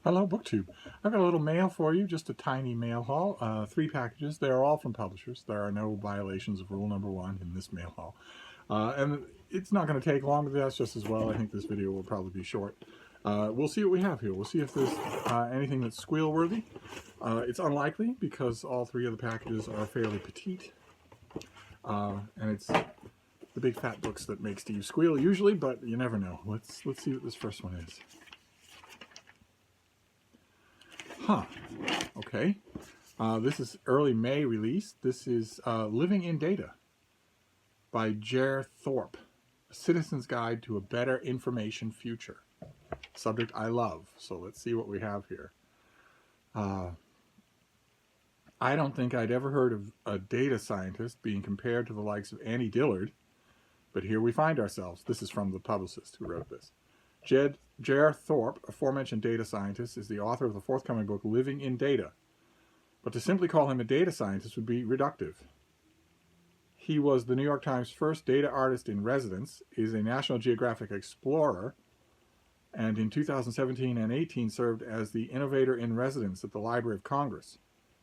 Hello, BookTube. I've got a little mail for you, just a tiny mail haul. 3 packages. They are all from publishers. There are no violations of rule number 1 in this mail haul. And it's not going to take long, but that's just as well. I think this video will probably be short. We'll see what we have here. We'll see if there's anything that's squeal-worthy. It's unlikely because all 3 of the packages are fairly petite. And it's the big fat books that make Steve squeal usually, but you never know. Let's see what this first one is. Huh. Okay. This is early May release. This is Living in Data by Jer Thorpe, A Citizen's Guide to a Better Information Future. Subject I love. So let's see what we have here. I don't think I'd ever heard of a data scientist being compared to the likes of Annie Dillard, but here we find ourselves. This is from the publicist who wrote this. Jer Thorpe, aforementioned data scientist, is the author of the forthcoming book Living in Data. But to simply call him a data scientist would be reductive. He was the New York Times' first data artist in residence, is a National Geographic explorer, and in 2017 and 18 served as the innovator in residence at the Library of Congress.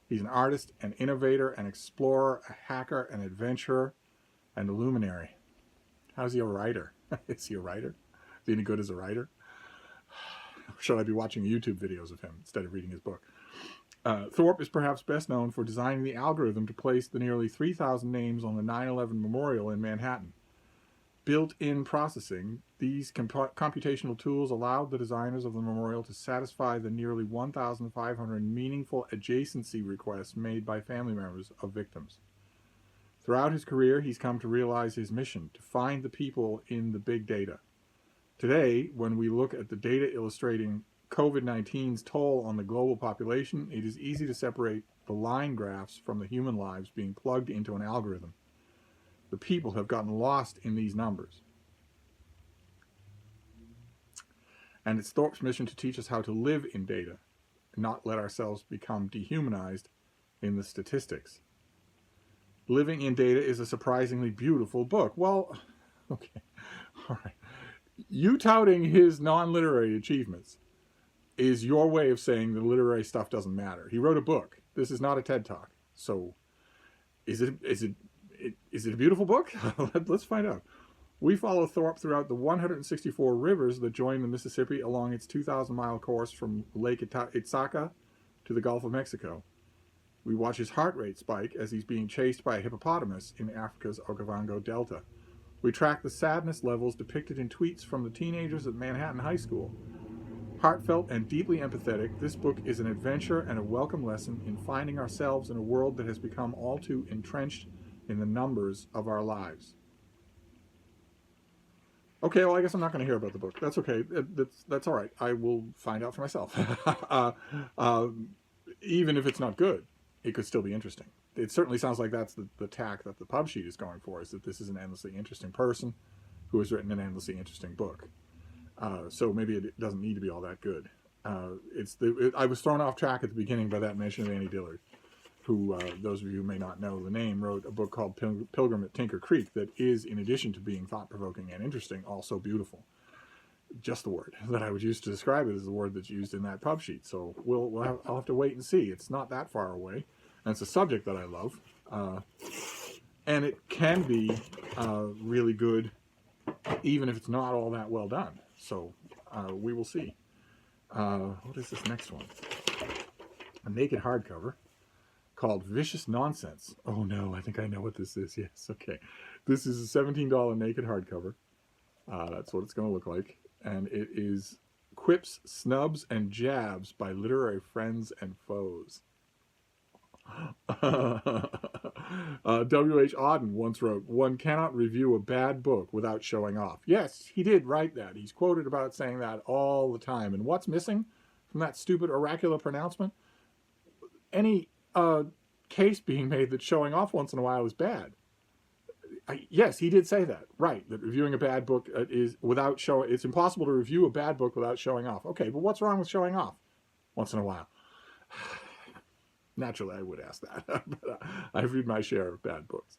He's an artist, an innovator, an explorer, a hacker, an adventurer, and a luminary. How's he a writer? Is he a writer? Is he any good as a writer? Or should I be watching YouTube videos of him instead of reading his book? Thorpe is perhaps best known for designing the algorithm to place the nearly 3,000 names on the 9/11 memorial in Manhattan. Built-in processing, these computational tools allowed the designers of the memorial to satisfy the nearly 1,500 meaningful adjacency requests made by family members of victims. Throughout his career, he's come to realize his mission, to find the people in the big data. Today, when we look at the data illustrating COVID-19's toll on the global population, it is easy to separate the line graphs from the human lives being plugged into an algorithm. The people have gotten lost in these numbers. And it's Thorpe's mission to teach us how to live in data, and not let ourselves become dehumanized in the statistics. Living in Data is a surprisingly beautiful book. Well, okay, all right. You touting his non-literary achievements is your way of saying the literary stuff doesn't matter. He wrote a book. This is not a TED Talk. So is it a beautiful book? Let's find out. We follow Thorpe throughout the 164 rivers that join the Mississippi along its 2,000-mile course from Lake Itzaka to the Gulf of Mexico. We watch his heart rate spike as he's being chased by a hippopotamus in Africa's Okavango Delta. We track the sadness levels depicted in tweets from the teenagers at Manhattan High School. Heartfelt and deeply empathetic, this book is an adventure and a welcome lesson in finding ourselves in a world that has become all too entrenched in the numbers of our lives. Okay, well, I guess I'm not going to hear about the book. That's okay. That's all right. I will find out for myself. Even if it's not good, it could still be interesting. It certainly sounds like that's the tack that the pub sheet is going for, is that this is an endlessly interesting person who has written an endlessly interesting book. So maybe it doesn't need to be all that good. I was thrown off track at the beginning by that mention of Annie Dillard, who, those of you who may not know the name, wrote a book called Pilgrim at Tinker Creek that is, in addition to being thought-provoking and interesting, also beautiful. Just the word that I would use to describe it is the word that's used in that pub sheet. So I'll have to wait and see. It's not that far away. And it's a subject that I love. And it can be really good, even if it's not all that well done. So we will see. What is this next one? A naked hardcover called Vicious Nonsense. Oh no, I think I know what this is. Yes, okay. This is a $17 naked hardcover. That's what it's going to look like. And it is Quips, Snubs, and Jabs by Literary Friends and Foes. W.H. Auden once wrote, "One cannot review a bad book without showing off." Yes, he did write that. He's quoted about saying that all the time. And what's missing from that stupid oracular pronouncement? Any case being made that showing off once in a while is bad. Yes, he did say that. Right, that reviewing a bad book is without showing. It's impossible to review a bad book without showing off. Okay, but what's wrong with showing off once in a while? Naturally, I would ask that. But I've read my share of bad books.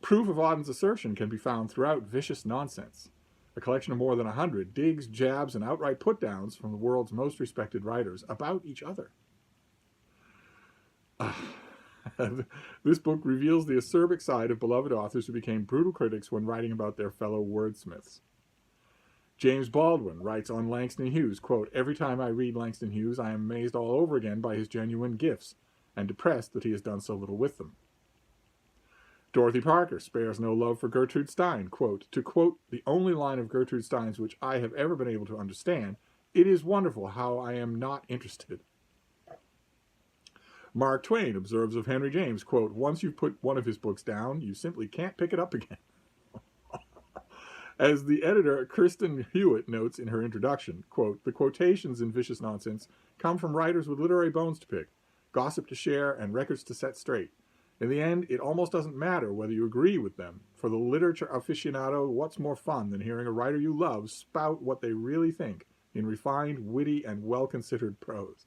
Proof of Auden's assertion can be found throughout Vicious Nonsense. a collection of more than 100 digs, jabs, and outright put-downs from the world's most respected writers about each other. This book reveals the acerbic side of beloved authors who became brutal critics when writing about their fellow wordsmiths. James Baldwin writes on Langston Hughes, quote, "Every time I read Langston Hughes, I am amazed all over again by his genuine gifts and depressed that he has done so little with them." Dorothy Parker spares no love for Gertrude Stein, quote, "To quote the only line of Gertrude Stein's which I have ever been able to understand, it is wonderful how I am not interested." Mark Twain observes of Henry James, quote, "Once you've put one of his books down, you simply can't pick it up again." As the editor, Kristen Hewitt, notes in her introduction, quote, "The quotations in Vicious Nonsense come from writers with literary bones to pick, gossip to share, and records to set straight. In the end, it almost doesn't matter whether you agree with them. For the literature aficionado, what's more fun than hearing a writer you love spout what they really think in refined, witty, and well-considered prose?"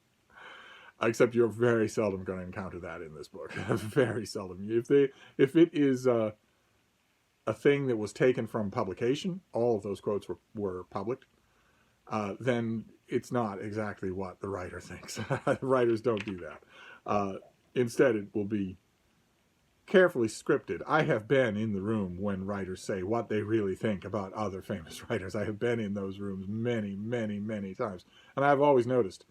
Except you're very seldom going to encounter that in this book. Very seldom. If it is a thing that was taken from publication, all of those quotes were published, then it's not exactly what the writer thinks. Writers don't do that. Instead, it will be carefully scripted. I have been in the room when writers say what they really think about other famous writers. I have been in those rooms many, many, many times. And I've always noticed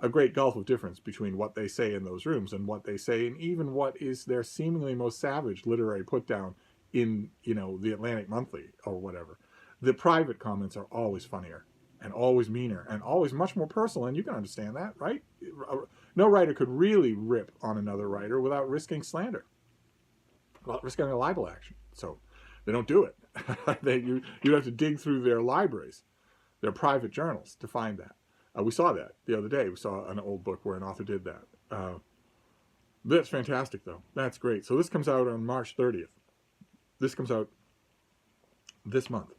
a great gulf of difference between what they say in those rooms and what they say in even what is their seemingly most savage literary put-down in, the Atlantic Monthly or whatever. The private comments are always funnier and always meaner and always much more personal, and you can understand that, right? No writer could really rip on another writer without risking slander, without risking a libel action. So they don't do it. You have to dig through their libraries, their private journals, to find that. We saw that the other day. We saw an old book where an author did that. That's fantastic, though. That's great. So this comes out on March 30th. This comes out this month,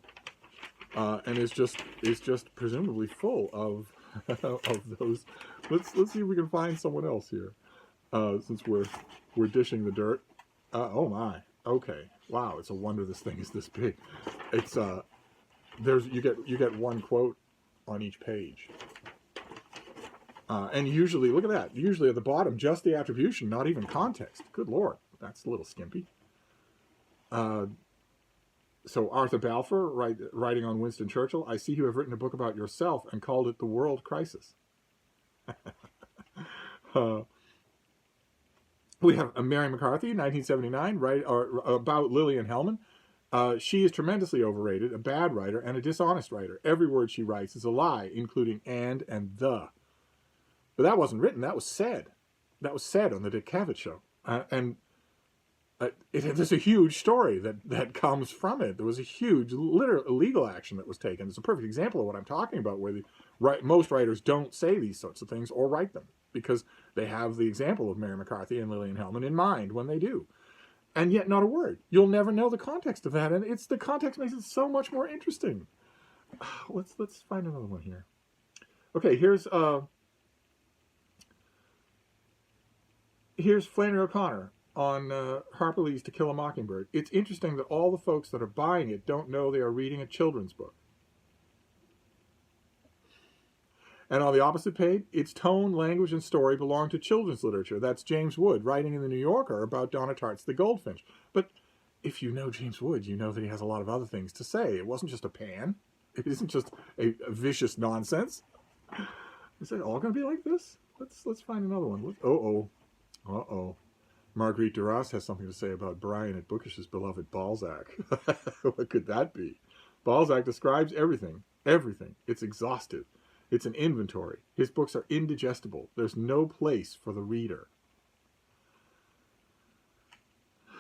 and it's just presumably full of of those. Let's see if we can find someone else here, since we're dishing the dirt. Oh my. Okay. Wow. It's a wonder this thing is this big. It's you get one quote on each page. And usually, look at that. Usually at the bottom, just the attribution, not even context. Good Lord, that's a little skimpy. So Arthur Balfour, writing on Winston Churchill, "I see you have written a book about yourself and called it The World Crisis." We have Mary McCarthy, 1979, about Lillian Hellman. She is tremendously overrated, a bad writer, and a dishonest writer. Every word she writes is a lie, including and the. But that wasn't written. That was said. That was said on the Dick Cavett show. There's a huge story that comes from it. There was a huge legal action that was taken. It's a perfect example of what I'm talking about, where most writers don't say these sorts of things or write them because they have the example of Mary McCarthy and Lillian Hellman in mind when they do. And yet not a word. You'll never know the context of that, and the context makes it so much more interesting. Let's find another one here. Okay, here's Flannery O'Connor on Harper Lee's To Kill a Mockingbird. It's interesting that all the folks that are buying it don't know they are reading a children's book. And on the opposite page, its tone, language, and story belong to children's literature. That's James Wood writing in the New Yorker about Donna Tartt's The Goldfinch. But if you know James Wood, you know that he has a lot of other things to say. It wasn't just a pan. It isn't just a vicious nonsense. Is it all going to be like this? Let's find another one. Uh-oh. Marguerite Duras has something to say about Brian at Bookish's beloved Balzac. What could that be? Balzac describes everything. Everything. It's exhaustive. It's an inventory. His books are indigestible. There's no place for the reader.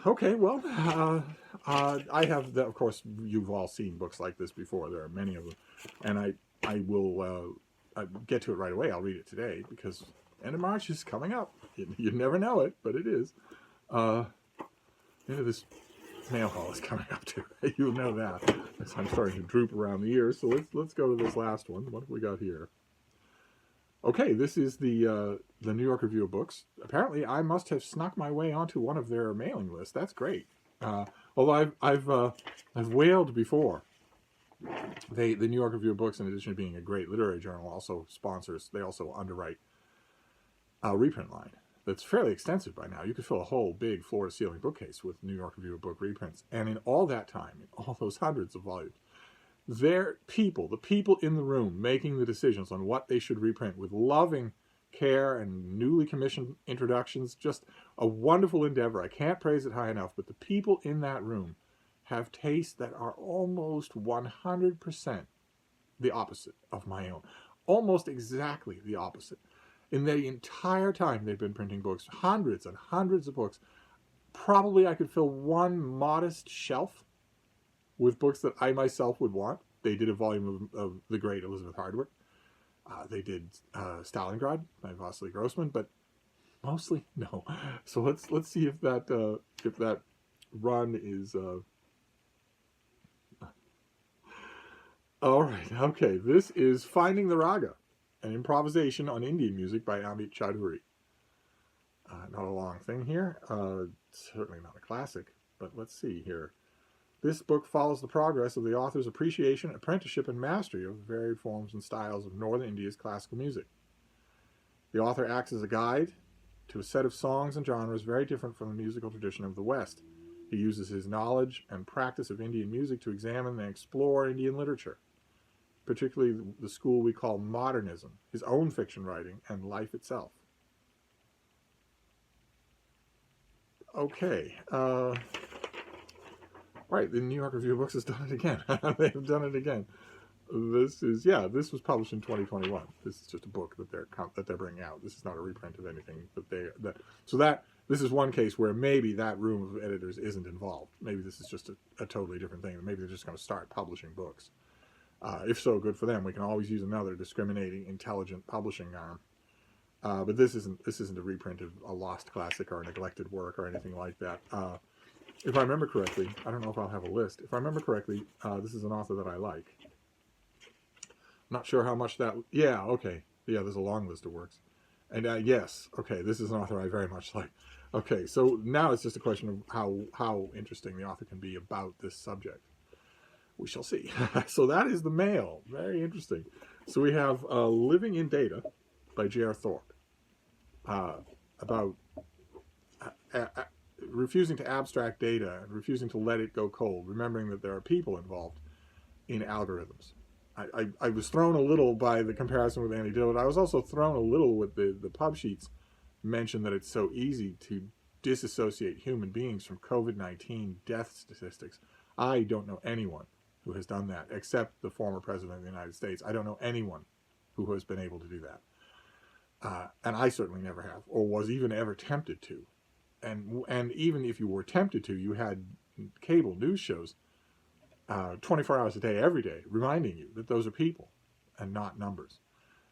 Okay, well, I have, of course, you've all seen books like this before. There are many of them. And I will get to it right away. I'll read it today because end of March is coming up. You never know it, but it is. This mail haul is coming up too. You'll know that. I'm starting to droop around the ears. So let's go to this last one. What have we got here? Okay, this is the New York Review of Books. Apparently, I must have snuck my way onto one of their mailing lists. That's great. Although I've wailed before the New York Review of Books, in addition to being a great literary journal, also sponsors. They also underwrite a reprint line that's fairly extensive by now. You could fill a whole big floor-to-ceiling bookcase with New York Review of Book reprints. And in all that time, in all those hundreds of volumes, the people in the room making the decisions on what they should reprint with loving care and newly commissioned introductions, just a wonderful endeavor. I can't praise it high enough, but the people in that room have tastes that are almost 100% the opposite of my own. Almost exactly the opposite. In the entire time they've been printing books, hundreds and hundreds of books, probably I could fill one modest shelf with books that I myself would want. They did a volume of the great Elizabeth Hardwick. They did Stalingrad by Vasily Grossman, but mostly no. So let's see if that run is. All right, okay. This is Finding the Raga, an improvisation on Indian music by Amit Chaudhuri. Not a long thing here. Certainly not a classic, but let's see here. This book follows the progress of the author's appreciation, apprenticeship, and mastery of the varied forms and styles of northern India's classical music. The author acts as a guide to a set of songs and genres very different from the musical tradition of the West. He uses his knowledge and practice of Indian music to examine and explore Indian literature, particularly the school we call modernism, his own fiction writing, and life itself. Okay. Right, the New York Review of Books has done it again. They've done it again. This was published in 2021. This is just a book that they're bringing out. This is not a reprint of anything this is one case where maybe that room of editors isn't involved. Maybe this is just a totally different thing. Maybe they're just going to start publishing books. If so, good for them. We can always use another discriminating, intelligent publishing arm. But this isn't a reprint of a lost classic or a neglected work or anything like that. If I remember correctly, I don't know if I'll have a list. If I remember correctly, this is an author that I like. Not sure how much that... Yeah, okay. Yeah, there's a long list of works. And yes, okay, this is an author I very much like. Okay, so now it's just a question of how interesting the author can be about this subject. We shall see. So that is the mail. Very interesting. So we have Living in Data by J.R. Thorpe. About... refusing to abstract data and refusing to let it go cold, remembering that there are people involved in algorithms. I was thrown a little by the comparison with Annie Dillard. I was also thrown a little with the pub sheets mention that it's so easy to disassociate human beings from COVID-19 death statistics. I don't know anyone who has done that except the former president of the United States. I don't know anyone who has been able to do that. And I certainly never have, or was even ever tempted to. And even if you were tempted to, you had cable news shows 24 hours a day, every day, reminding you that those are people and not numbers.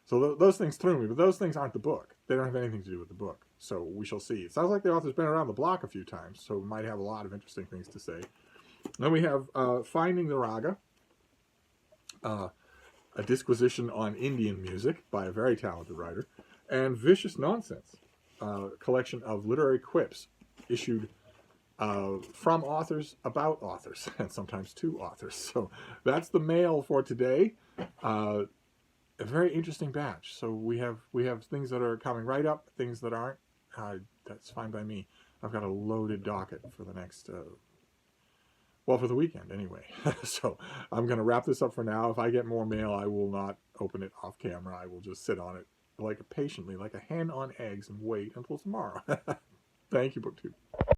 So those things threw me, but those things aren't the book. They don't have anything to do with the book. So we shall see. It sounds like the author's been around the block a few times, so might have a lot of interesting things to say. Then we have Finding the Raga, a disquisition on Indian music by a very talented writer, and Vicious Nonsense, collection of literary quips issued from authors about authors, and sometimes to authors. So that's the mail for today. A very interesting batch. So we have things that are coming right up, things that aren't. That's fine by me. I've got a loaded docket for the next, for the weekend anyway. So I'm going to wrap this up for now. If I get more mail, I will not open it off camera. I will just sit on it patiently, like a hen on eggs, and wait until tomorrow. Thank you, BookTube.